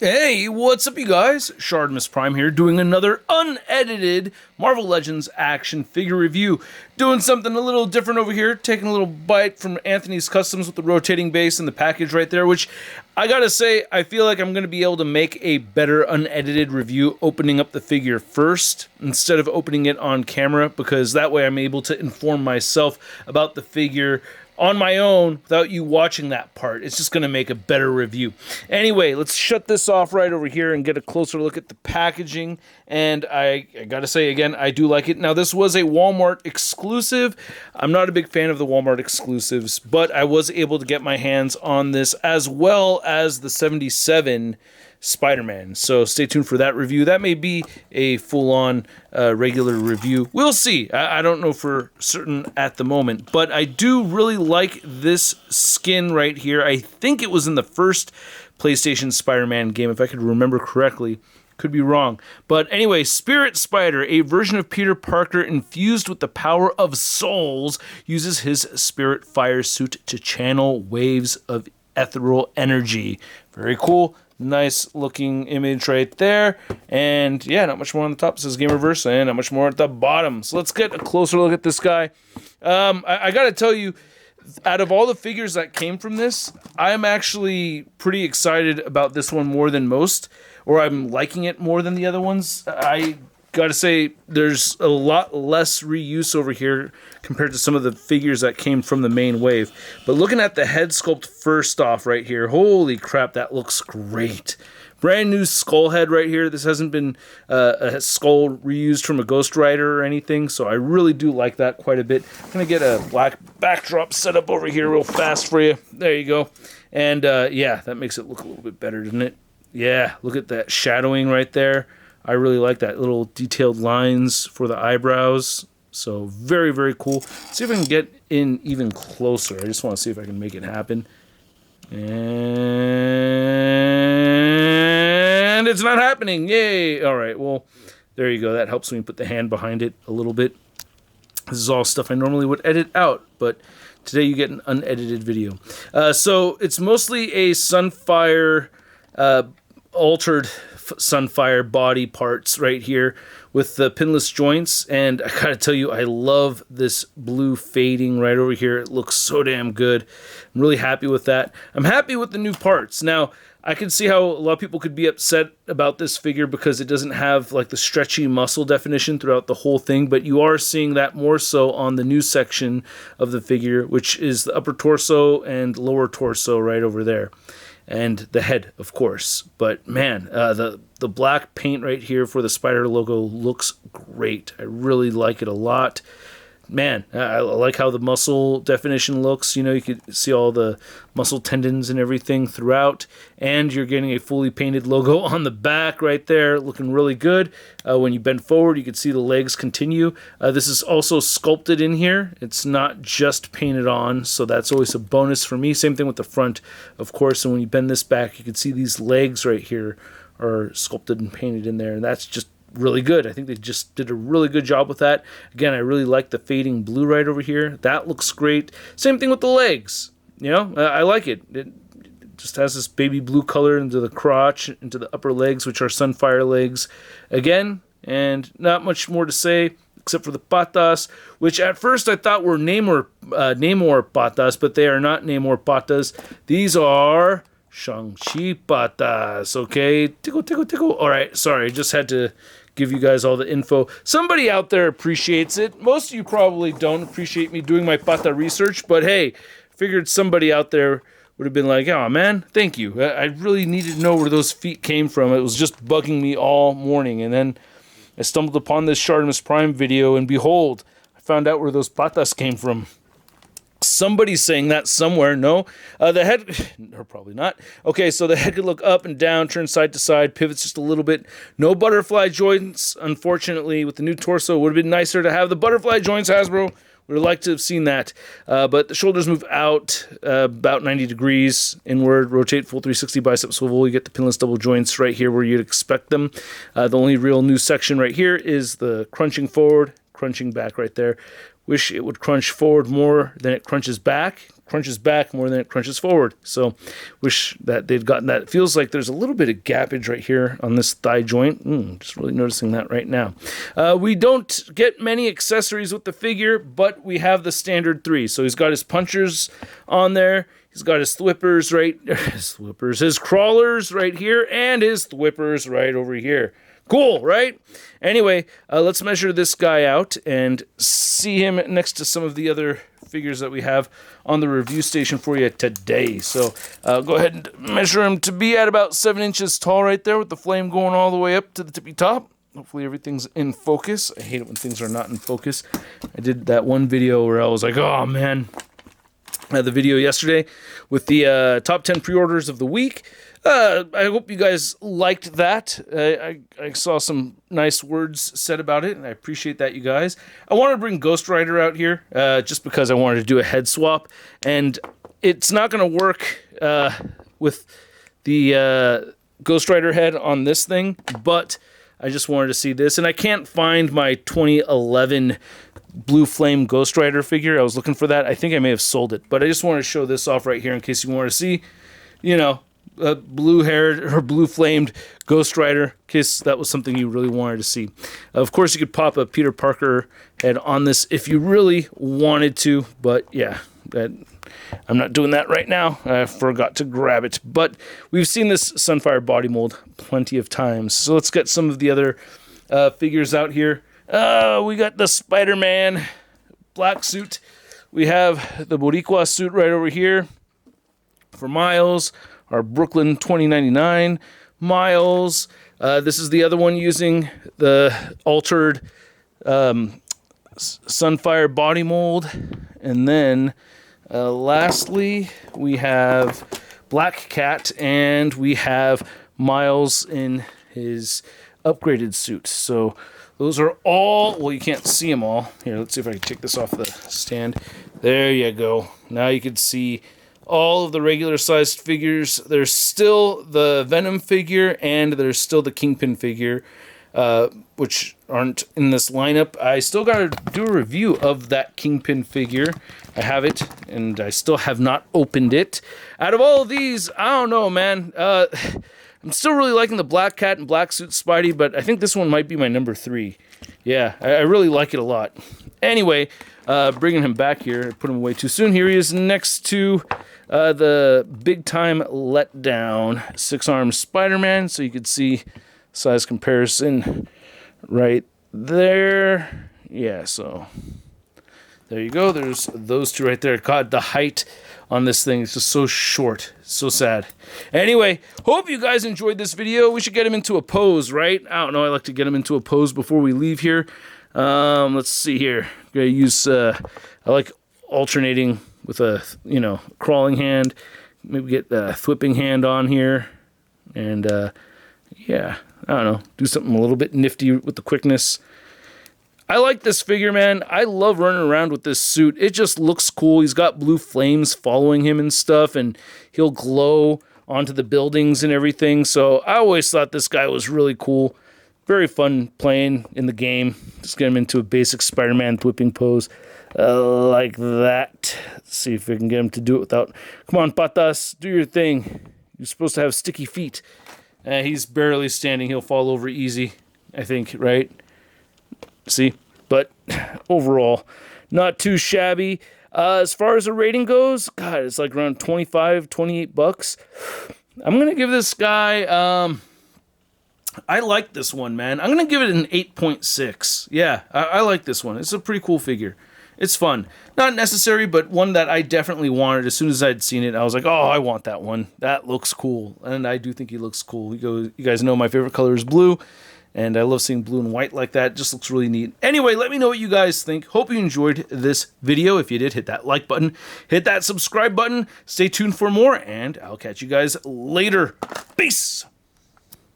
Hey, what's up you guys? ShartimusPrime here, doing another unedited Marvel Legends action figure review. Doing something a little different over here, taking a little bite from Anthony's Customs with the rotating base and the package right there, which I gotta say, I feel like I'm gonna be able to make a better unedited review opening up the figure first, instead of opening it on camera, because that way I'm able to inform myself about the figure on my own without you watching that part. It's just going to make a better review. Anyway, let's shut this off right over here and get a closer look at the packaging. And I got to say again, I do like it. Now, this was a Walmart exclusive. I'm not a big fan of the Walmart exclusives, but I was able to get my hands on this as well as the 77 Spider-Man. So stay tuned for that review. That may be a full-on regular review. We'll see. I don't know for certain at the moment, but I do really like this skin right here. I think it was in the first PlayStation Spider-Man game, if I could remember correctly. Could be wrong. But anyway, Spirit Spider, a version of Peter Parker infused with the power of souls, uses his Spirit Fire suit to channel waves of ethereal energy. Very cool. Nice looking image right there. And yeah, not much more on the top. It says GamerVerse, and not much more at the bottom. So let's get a closer look at this guy. I gotta tell you, out of all the figures that came from this, I'm actually pretty excited about this one more than most, or I'm liking it more than the other ones. I gotta say, there's a lot less reuse over here compared to some of the figures that came from the main wave. But looking at the head sculpt first off right here, holy crap, that looks great. Brand new skull head right here. This hasn't been a skull reused from a Ghost Rider or anything, so I really do like that quite a bit. I'm gonna get a black backdrop set up over here real fast for you. There you go. And yeah, that makes it look a little bit better, doesn't it? Yeah, look at that shadowing right there. I really like that little detailed lines for the eyebrows. So very, very cool. Let's see if I can get in even closer. I just want to see if I can make it happen. And it's not happening. Yay. All right. Well, there you go. That helps me put the hand behind it a little bit. This is all stuff I normally would edit out, but today you get an unedited video. So it's mostly a Sunfire, altered Sunfire body parts right here with the pinless joints, and I gotta tell you, I love this blue fading right over here. It looks so damn good. I'm really happy with that. I'm happy with the new parts. Now, I can see how a lot of people could be upset about this figure because it doesn't have like the stretchy muscle definition throughout the whole thing, but you are seeing that more so on the new section of the figure, which is the upper torso and lower torso right over there. And the head, of course. But man, the black paint right here for the spider logo looks great. I really like it a lot. Man, I like how the muscle definition looks. You know, you can see all the muscle tendons and everything throughout. And you're getting a fully painted logo on the back right there, looking really good. When you bend forward, you can see the legs continue. This is also sculpted in here. It's not just painted on, so that's always a bonus for me. Same thing with the front, of course. And when you bend this back, you can see these legs right here are sculpted and painted in there. And that's just really good. I think they just did a really good job with that. Again, I really like the fading blue right over here. That looks great. Same thing with the legs. You know, I like it. It just has this baby blue color into the crotch, into the upper legs, which are Sunfire legs again. And not much more to say except for the patas, which at first I thought were Namor patas, but they are not Namor patas. These are Shang-Chi patas, okay? Tickle, tickle, tickle. All right, sorry, just had to give you guys all the info. Somebody out there appreciates it. Most of you probably don't appreciate me doing my pata research, but hey, figured somebody out there would have been like, oh man, thank you. I really needed to know where those feet came from. It was just bugging me all morning, and then I stumbled upon this ShartimusPrime video, and behold, I found out where those patas came from. Somebody's saying that somewhere. No, the head, or probably not. Okay, so the head could look up and down, turn side to side, pivots just a little bit. No butterfly joints, unfortunately. With the new torso, it would have been nicer to have the butterfly joints, Hasbro. Would have liked to have seen that. But the shoulders move out about 90 degrees inward, rotate full 360 bicep swivel. You get the pinless double joints right here where you'd expect them. The only real new section right here is the crunching forward, crunching back right there. Wish it would crunch forward more than it crunches back. crunches back more than it crunches forward. So wish that they'd gotten that. It feels like there's a little bit of gappage right here on this thigh joint. Just really noticing that right now. We don't get many accessories with the figure, but we have the standard 3. So he's got his punchers on there. He's got his thwippers his crawlers right here, and his thwippers right over here. Cool, right? Anyway, let's measure this guy out and see him next to some of the other figures that we have on the review station for you today. So go ahead and measure him to be at about 7 inches tall right there, with the flame going all the way up to the tippy top. Hopefully everything's in focus. I hate it when things are not in focus. I did that one video where I was like, oh man. I had the video yesterday with the top 10 pre-orders of the week. I hope you guys liked that. I saw some nice words said about it, and I appreciate that, you guys. I wanted to bring Ghost Rider out here just because I wanted to do a head swap, and it's not going to work with the Ghost Rider head on this thing, but I just wanted to see this, and I can't find my 2011 Blue Flame Ghost Rider figure. I was looking for that. I think I may have sold it, but I just wanted to show this off right here in case you want to see, you know, a blue-haired or blue-flamed Ghost Rider, in case that was something you really wanted to see. Of course, you could pop a Peter Parker head on this if you really wanted to, but yeah, I'm not doing that right now. I forgot to grab it, but we've seen this Sunfire body mold plenty of times. So let's get some of the other figures out here. We got the Spider-Man black suit. We have the Boricua suit right over here for Miles. Our Brooklyn 2099 Miles. This is the other one using the altered Sunfire body mold. And then lastly, we have Black Cat, and we have Miles in his upgraded suit. So those are all, well, you can't see them all. Here, let's see if I can take this off the stand. There you go. Now you can see all of the regular sized figures. There's still the Venom figure, and there's still the Kingpin figure, which aren't in this lineup. I still got to do a review of that Kingpin figure. I have it, and I still have not opened it. Out of all of these, I don't know, man. I'm still really liking the Black Cat and Black Suit Spidey, but I think this one might be my number 3. Yeah, I really like it a lot. Anyway, bringing him back here. I put him away too soon. Here he is next to the Big Time Letdown 6-armed Spider-Man. So you could see size comparison right there. Yeah, so there you go. There's those two right there. God, the height on this thing is just so short. So sad. Anyway, hope you guys enjoyed this video. We should get him into a pose, right? I don't know. I like to get him into a pose before we leave here. Let's see here. I'm gonna use, I like alternating with a, crawling hand. Maybe get a thwipping hand on here. And, yeah, I don't know. Do something a little bit nifty with the quickness. I like this figure, man. I love running around with this suit. It just looks cool. He's got blue flames following him and stuff, and he'll glow onto the buildings and everything. So I always thought this guy was really cool. Very fun playing in the game. Just get him into a basic Spider-Man whipping pose like that. Let's see if we can get him to do it without... Come on, Patas, do your thing. You're supposed to have sticky feet. He's barely standing. He'll fall over easy, I think, right? See? But overall, not too shabby. As far as the rating goes, God, it's like around 25, 28 bucks. I'm going to give this guy... I like this one, man. I'm going to give it an 8.6. Yeah, I like this one. It's a pretty cool figure. It's fun. Not necessary, but one that I definitely wanted. As soon as I'd seen it, I was like, oh, I want that one. That looks cool. And I do think he looks cool. You guys know my favorite color is blue, and I love seeing blue and white like that. It just looks really neat. Anyway, let me know what you guys think. Hope you enjoyed this video. If you did, hit that like button. Hit that subscribe button. Stay tuned for more, and I'll catch you guys later. Peace!